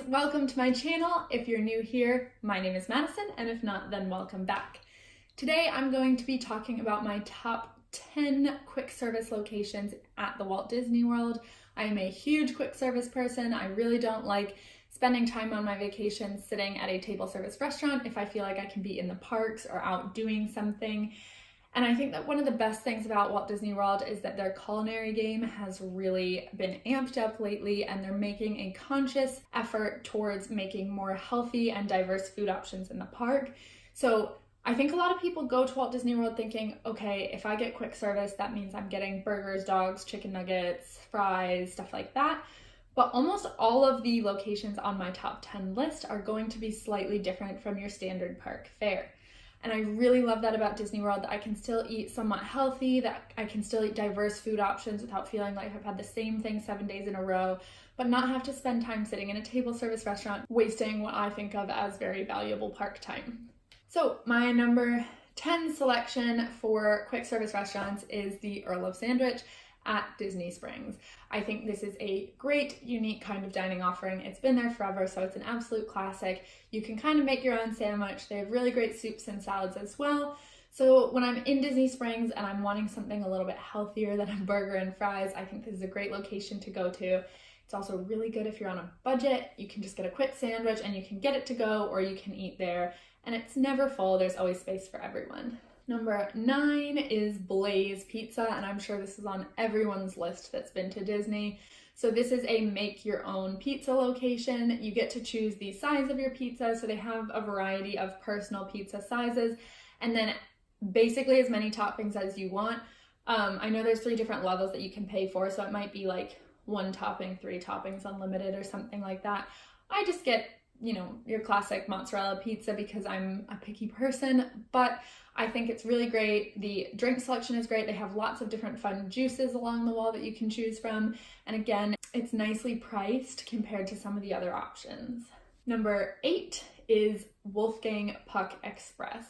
Welcome to my channel. If you're new here, my name is Madison, and if not, then welcome back. Today I'm going to be talking about my top 10 quick service locations at the Walt Disney World. I am a huge quick service person. I really don't like spending time on my vacation sitting at a table service restaurant if I feel like I can be in the parks or out doing something. And I think that one of the best things about Walt Disney World is that their culinary game has really been amped up lately, and they're making a conscious effort towards making more healthy and diverse food options in the park. So I think a lot of people go to Walt Disney World thinking, okay, if I get quick service, that means I'm getting burgers, dogs, chicken nuggets, fries, stuff like that. But almost all of the locations on my top 10 list are going to be slightly different from your standard park fare. And I really love that about Disney World, that I can still eat somewhat healthy, that I can still eat diverse food options without feeling like I've had the same thing 7 days in a row, but not have to spend time sitting in a table service restaurant, wasting what I think of as very valuable park time. So my number 10 selection for quick service restaurants is the Earl of Sandwich at Disney Springs. I think this is a great, unique kind of dining offering. It's been there forever, so it's an absolute classic. You can kind of make your own sandwich. They have really great soups and salads as well. So when I'm in Disney Springs and I'm wanting something a little bit healthier than a burger and fries, I think this is a great location to go to. It's also really good if you're on a budget. You can just get a quick sandwich and you can get it to go, or you can eat there. And it's never full. There's always space for everyone. Number 9 is Blaze Pizza, and I'm sure this is on everyone's list that's been to Disney. So this is a make your own pizza location. You get to choose the size of your pizza, so they have a variety of personal pizza sizes, and then basically as many toppings as you want. I know there's 3 different levels that you can pay for, so it might be like 1 topping, 3 toppings unlimited or something like that. I just get, your classic mozzarella pizza because I'm a picky person, but I think it's really great. The drink selection is great. They have lots of different fun juices along the wall that you can choose from. And again, it's nicely priced compared to some of the other options. Number 8 is Wolfgang Puck Express.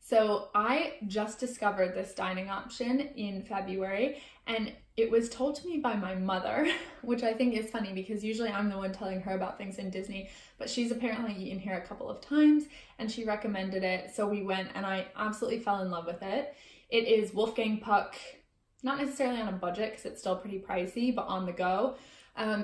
So I just discovered this dining option in February, and it was told to me by my mother, which I think is funny because usually I'm the one telling her about things in Disney, but she's apparently eaten here a couple of times and she recommended it. So we went and I absolutely fell in love with it. It is Wolfgang Puck, not necessarily on a budget because it's still pretty pricey, but on the go.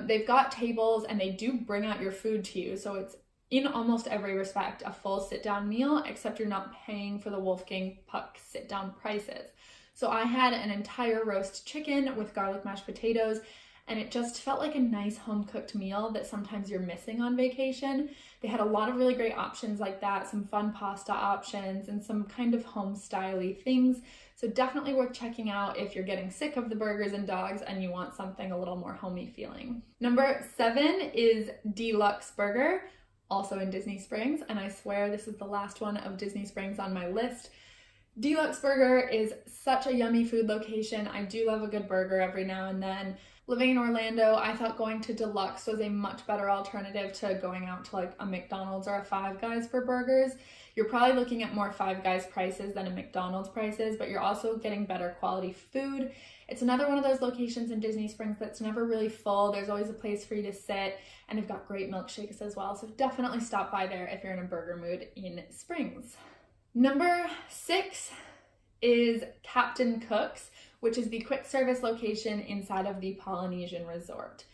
They've got tables and they do bring out your food to you. So it's in almost every respect a full sit-down meal, except you're not paying for the Wolfgang Puck sit-down prices. So I had an entire roast chicken with garlic mashed potatoes, and it just felt like a nice home-cooked meal that sometimes you're missing on vacation. They had a lot of really great options like that, some fun pasta options, and some kind of home-style-y things. So definitely worth checking out if you're getting sick of the burgers and dogs and you want something a little more homey feeling. Number 7 is Deluxe Burger, also in Disney Springs, and I swear this is the last one of Disney Springs on my list. Deluxe Burger is such a yummy food location. I do love a good burger every now and then. Living in Orlando, I thought going to Deluxe was a much better alternative to going out to like a McDonald's or a Five Guys for burgers. You're probably looking at more Five Guys prices than a McDonald's prices, but you're also getting better quality food. It's another one of those locations in Disney Springs that's never really full. There's always a place for you to sit, and they've got great milkshakes as well. So definitely stop by there if you're in a burger mood in Springs. Number 6 is Captain Cook's, which is the quick service location inside of the Polynesian Resort.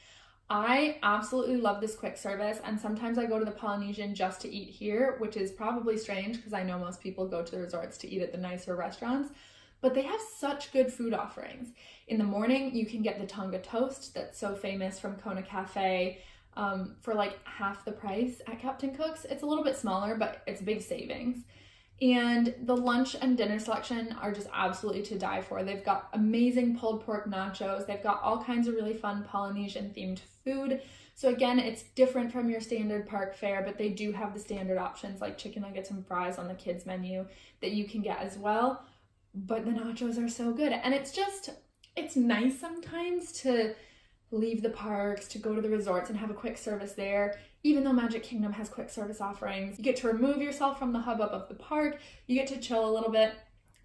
I absolutely love this quick service, and sometimes I go to the Polynesian just to eat here, which is probably strange because I know most people go to the resorts to eat at the nicer restaurants, but they have such good food offerings. In the morning, you can get the Tonga toast that's so famous from Kona Cafe for like half the price at Captain Cook's. It's a little bit smaller, but it's big savings. And the lunch and dinner selection are just absolutely to die for. They've got amazing pulled pork nachos. They've got all kinds of really fun Polynesian themed food. So again, it's different from your standard park fare, but they do have the standard options like chicken nuggets and fries on the kids menu that you can get as well. But the nachos are so good. And it's nice sometimes to leave the parks to go to the resorts and have a quick service there. Even though Magic Kingdom has quick service offerings, you get to remove yourself from the hubbub of the park, you get to chill a little bit.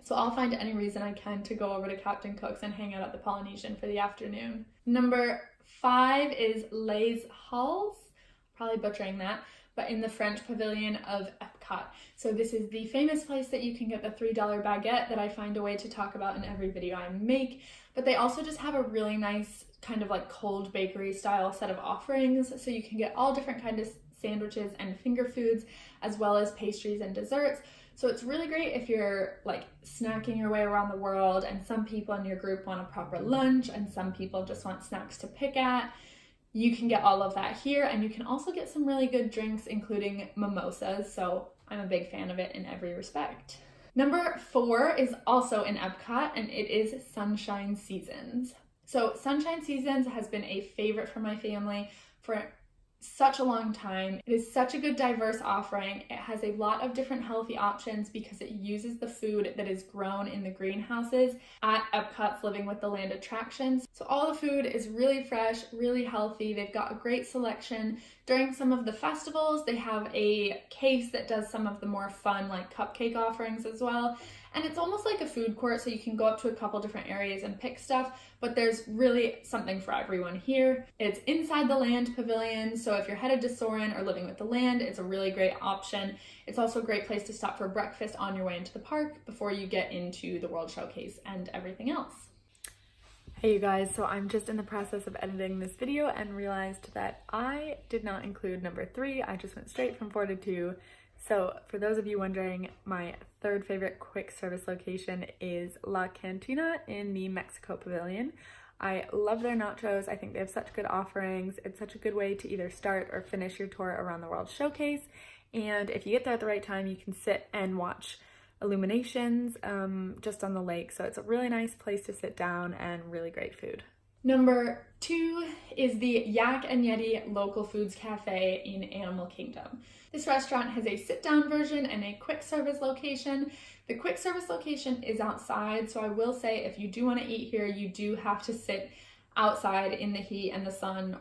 So I'll find any reason I can to go over to Captain Cook's and hang out at the Polynesian for the afternoon. Number 5 is Les Halles, probably butchering that, but in the French pavilion of Epcot. So this is the famous place that you can get the $3 baguette that I find a way to talk about in every video I make. But they also just have a really nice kind of like cold bakery style set of offerings. So you can get all different kinds of sandwiches and finger foods, as well as pastries and desserts. So it's really great if you're like snacking your way around the world, and some people in your group want a proper lunch and some people just want snacks to pick at. You can get all of that here, and you can also get some really good drinks, including mimosas. So I'm a big fan of it in every respect. Number 4 is also in Epcot, and it is Sunshine Seasons. So Sunshine Seasons has been a favorite for my family for such a long time. It is such a good diverse offering. It has a lot of different healthy options because it uses the food that is grown in the greenhouses at Epcot's Living with the Land attractions. So all the food is really fresh, really healthy. They've got a great selection. During some of the festivals, they have a case that does some of the more fun like cupcake offerings as well. And it's almost like a food court, so you can go up to a couple different areas and pick stuff, but there's really something for everyone here. It's inside the Land Pavilion, so if you're headed to Soarin' or Living with the Land, it's a really great option. It's also a great place to stop for breakfast on your way into the park before you get into the World Showcase and everything else. Hey you guys, so I'm just in the process of editing this video and realized that I did not include number 3. I just went straight from 4 to 2. So for those of you wondering, my 3rd favorite quick service location is La Cantina in the Mexico Pavilion. I love their nachos. I think they have such good offerings. It's such a good way to either start or finish your tour around the World Showcase. And if you get there at the right time, you can sit and watch illuminations just on the lake. So it's a really nice place to sit down and really great food. Number 2 is the Yak Yeti Local Foods Cafe in Animal Kingdom. This restaurant has a sit-down version and a quick service location. The quick service location is outside, so I will say if you do want to eat here, you do have to sit outside in the heat and the sun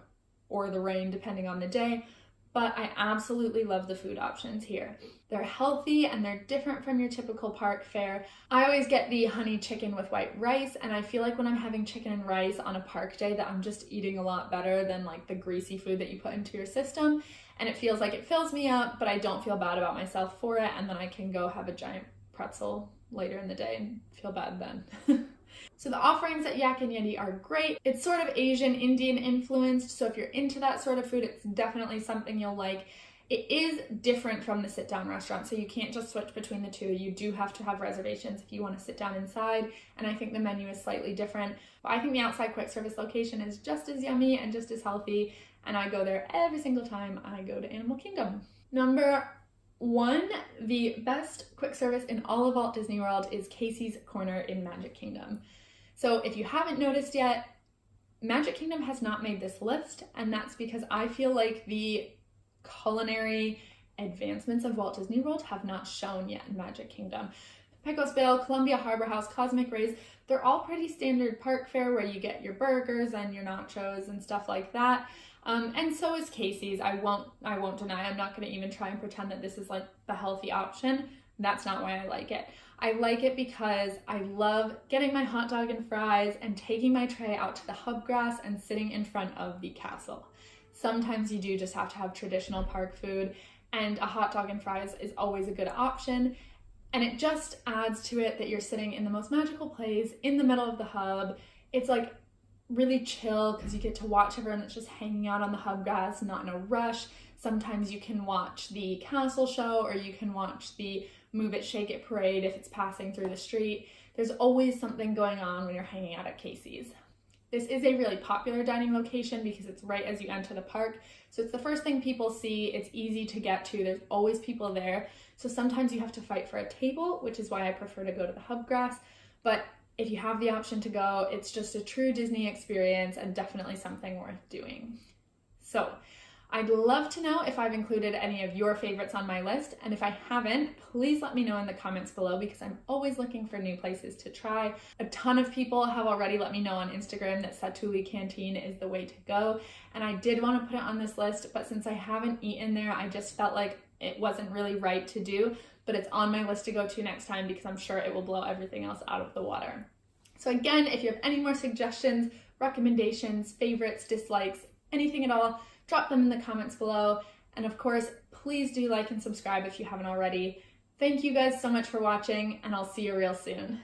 or the rain, depending on the day. But I absolutely love the food options here. They're healthy and they're different from your typical park fare. I always get the honey chicken with white rice, and I feel like when I'm having chicken and rice on a park day that I'm just eating a lot better than like the greasy food that you put into your system. And it feels like it fills me up, but I don't feel bad about myself for it, and then I can go have a giant pretzel later in the day and feel bad then. So the offerings at Yak Yeti are great. It's sort of Asian Indian influenced, so if you're into that sort of food, it's definitely something you'll like. It is different from the sit-down restaurant, so you can't just switch between the two. You do have to have reservations if you want to sit down inside, and I think the menu is slightly different. But I think the outside quick service location is just as yummy and just as healthy, and I go there every single time I go to Animal Kingdom. Number 1, the best quick service in all of Walt Disney World is Casey's Corner in Magic Kingdom. So if you haven't noticed yet, Magic Kingdom has not made this list, and that's because I feel like the culinary advancements of Walt Disney World have not shown yet in Magic Kingdom. Pecos Bill, Columbia Harbor House, Cosmic Rays, they're all pretty standard park fare where you get your burgers and your nachos and stuff like that. And so is Casey's. I won't deny. I'm not going to even try and pretend that this is like the healthy option. That's not why I like it. I like it because I love getting my hot dog and fries and taking my tray out to the hub grass and sitting in front of the castle. Sometimes you do just have to have traditional park food, and a hot dog and fries is always a good option. And it just adds to it that you're sitting in the most magical place in the middle of the hub. It's like really chill because you get to watch everyone that's just hanging out on the hub grass, not in a rush. Sometimes you can watch the castle show, or you can watch the Move It, Shake It parade if it's passing through the street. There's always something going on when you're hanging out at Casey's. This is a really popular dining location because it's right as you enter the park. So it's the first thing people see. It's easy to get to. There's always people there. So sometimes you have to fight for a table, which is why I prefer to go to the hub grass. But if you have the option to go, it's just a true Disney experience and definitely something worth doing. So I'd love to know if I've included any of your favorites on my list, and if I haven't, please let me know in the comments below because I'm always looking for new places to try. A ton of people have already let me know on Instagram that Satuli Canteen is the way to go, and I did want to put it on this list, but since I haven't eaten there, I just felt like it wasn't really right to do, but it's on my list to go to next time because I'm sure it will blow everything else out of the water. So again, if you have any more suggestions, recommendations, favorites, dislikes, anything at all, drop them in the comments below. And of course, please do like and subscribe if you haven't already. Thank you guys so much for watching, and I'll see you real soon.